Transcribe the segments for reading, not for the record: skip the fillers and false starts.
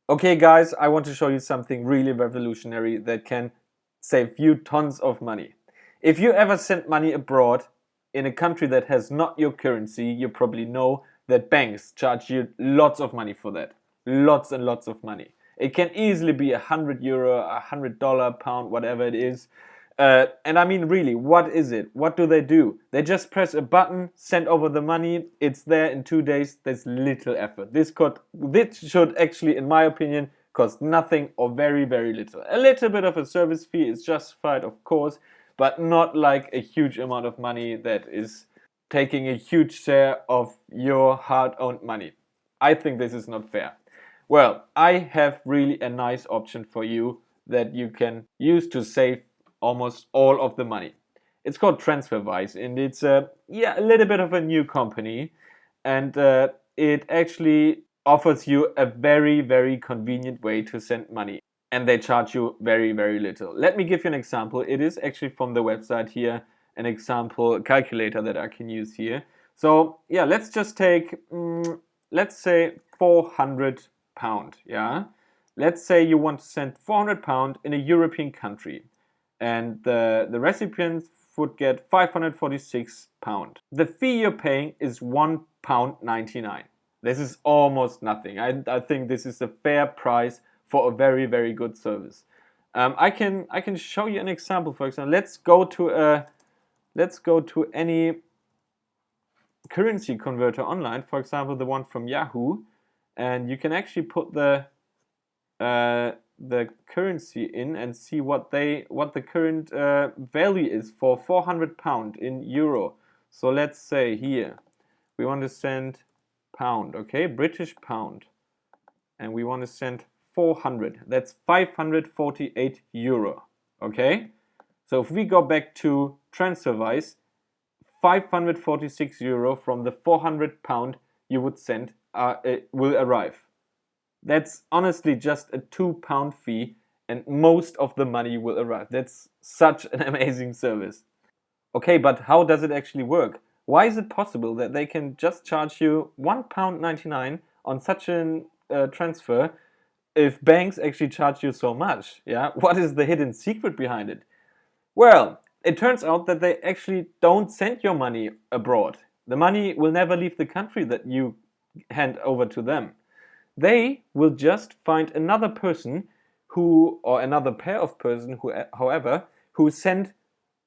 Okay guys, I want to show you something really revolutionary that can save you tons of money. If you ever send money abroad in a country that has not your currency, you probably know that banks charge you lots of money for that. Lots and lots of money. It can easily be €100, $100, pound, whatever it is. And I mean, really, what is it? What do? They just press a button, send over the money, it's there in 2 days. There's little effort. This should actually, in my opinion, cost nothing or very, very little. A little bit of a service fee is justified, of course, but not like a huge amount of money that is taking a huge share of your hard-earned money. I think this is not fair. Well, I have really a nice option for you that you can use to save almost all of the money. It's called Transferwise, and it's a little bit of a new company, and it actually offers you a very, very convenient way to send money, and they charge you very, very little. Let me give you an example. It is actually from the website here, an example calculator that I can use here. So yeah, let's just take, let's say £400. Yeah, let's say you want to send £400 in a European country, and the recipient would get £546. The fee you're paying is £1.99. This is almost nothing. I think this is a fair price for a very, very good service. I can show you an example. For example, let's go to any currency converter online. For example, the one from Yahoo, and you can actually put the currency in and see what the current value is for £400 in euro. So let's say here we want to send pound, okay, British pound, and we want to send 400. That's 548 euro. Okay, so if we go back to Transferwise, 546 euro from the £400 you would send will arrive. That's honestly just a £2 fee, and most of the money will arrive. That's such an amazing service. Okay, but how does it actually work? Why is it possible that they can just charge you £1.99 on such a transfer if banks actually charge you so much? Yeah, what is the hidden secret behind it? Well, it turns out that they actually don't send your money abroad. The money will never leave the country that you hand over to them. They will just find another person or another pair of person who send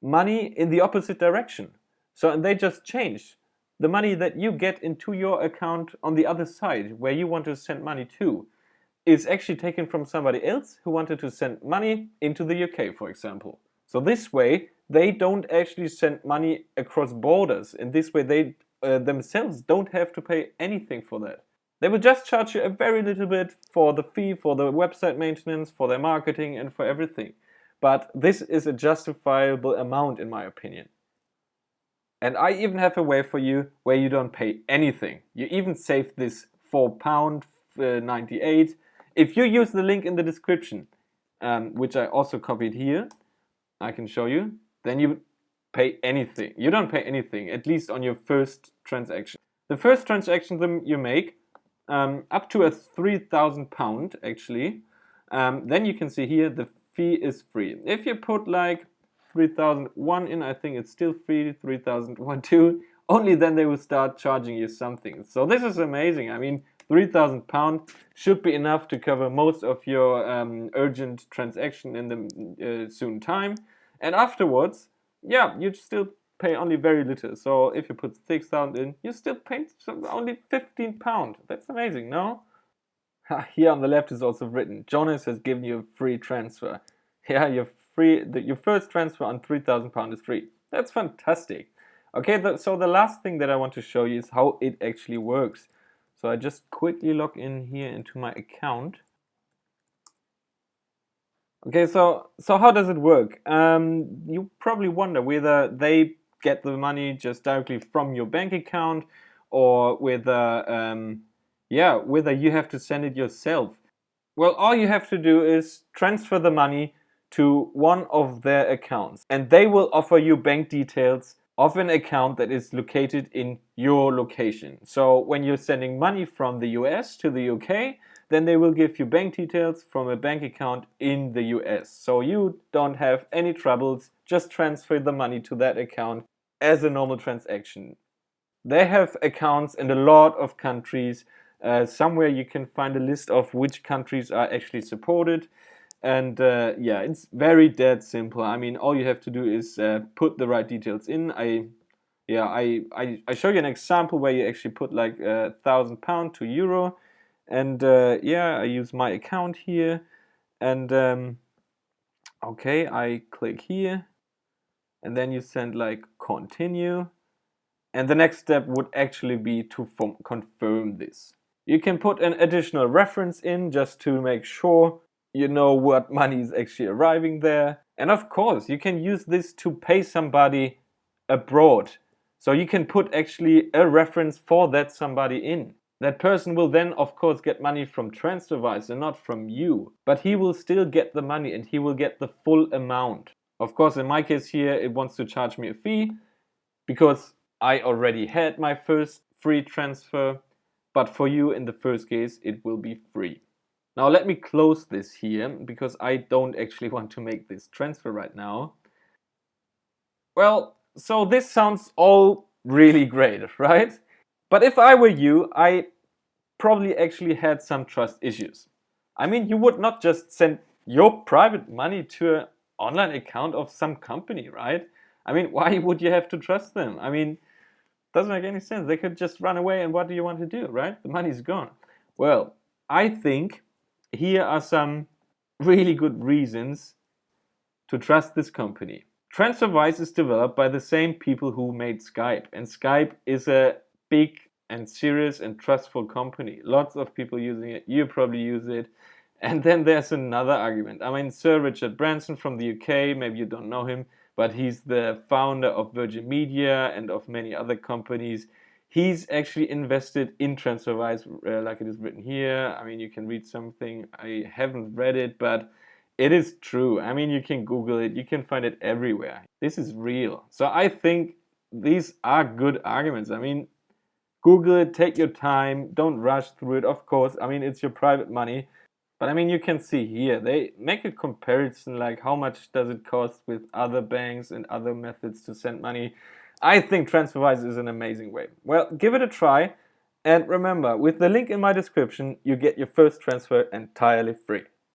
money in the opposite direction. So, and they just change. The money that you get into your account on the other side, where you want to send money to, is actually taken from somebody else who wanted to send money into the UK, for example. So this way, they don't actually send money across borders. In this way, they themselves don't have to pay anything for that. They will just charge you a very little bit for the fee, for the website maintenance, for their marketing, and for everything. But this is a justifiable amount, in my opinion. And I even have a way for you where you don't pay anything. You even save this £4.98. If you use the link in the description, which I also copied here, I can show you, then you pay anything. You don't pay anything, at least on your first transaction. The first transaction you make, up to a £3,000 actually, then you can see here the fee is free. If you put like 3001 in, I think it's still free. 3001 too, only then they will start charging you something. So this is amazing. I mean, £3,000 should be enough to cover most of your urgent transaction in the soon time, and afterwards, yeah, you still pay only very little. So if you put 6,000 in, you still pay only £15. That's amazing, no? Here on the left is also written, Jonas has given you a free transfer. Yeah, your first transfer on £3,000 is free. That's fantastic. Okay, so the last thing that I want to show you is how it actually works. So I just quickly log in here into my account. Okay, so how does it work? You probably wonder whether they get the money just directly from your bank account, or whether you have to send it yourself. Well, all you have to do is transfer the money to one of their accounts, and they will offer you bank details of an account that is located in your location. So when you're sending money from the US to the UK, then they will give you bank details from a bank account in the US. So you don't have any troubles, just transfer the money to that account as a normal transaction. They have accounts in a lot of countries. Somewhere you can find a list of which countries are actually supported. And yeah, it's very dead simple. I mean, all you have to do is put the right details in. I show you an example where you actually put like £1,000 to euro. And yeah, I use my account here. And okay, I click here. And then you send like continue. And the next step would actually be to confirm this. You can put an additional reference in just to make sure you know what money is actually arriving there. And of course, you can use this to pay somebody abroad. So you can put actually a reference for that somebody in. That person will then, of course, get money from Transferwise and not from you. But he will still get the money and he will get the full amount. Of course, in my case here, it wants to charge me a fee because I already had my first free transfer, but for you in the first case it will be free. Now let me close this here because I don't actually want to make this transfer right now. Well, so this sounds all really great, right? But if I were you, I probably actually had some trust issues. I mean, you would not just send your private money to an online account of some company, right? I mean, why would you have to trust them? I mean, doesn't make any sense. They could just run away and what do you want to do, right? The money's gone. Well, I think here are some really good reasons to trust this company. Transferwise is developed by the same people who made Skype, and Skype is a big and serious and trustful company. Lots of people using it. You probably use it. And then there's another argument. I mean, Sir Richard Branson from the UK, maybe you don't know him, but he's the founder of Virgin Media and of many other companies. He's actually invested in Transferwise, like it is written here. I mean, you can read something. I haven't read it, but it is true. I mean, you can Google it. You can find it everywhere. This is real. So I think these are good arguments. I mean, Google it, take your time. Don't rush through it, of course. I mean, it's your private money. But I mean, you can see here, they make a comparison like how much does it cost with other banks and other methods to send money. I think Transferwise is an amazing way. Well, give it a try. And remember, with the link in my description, you get your first transfer entirely free.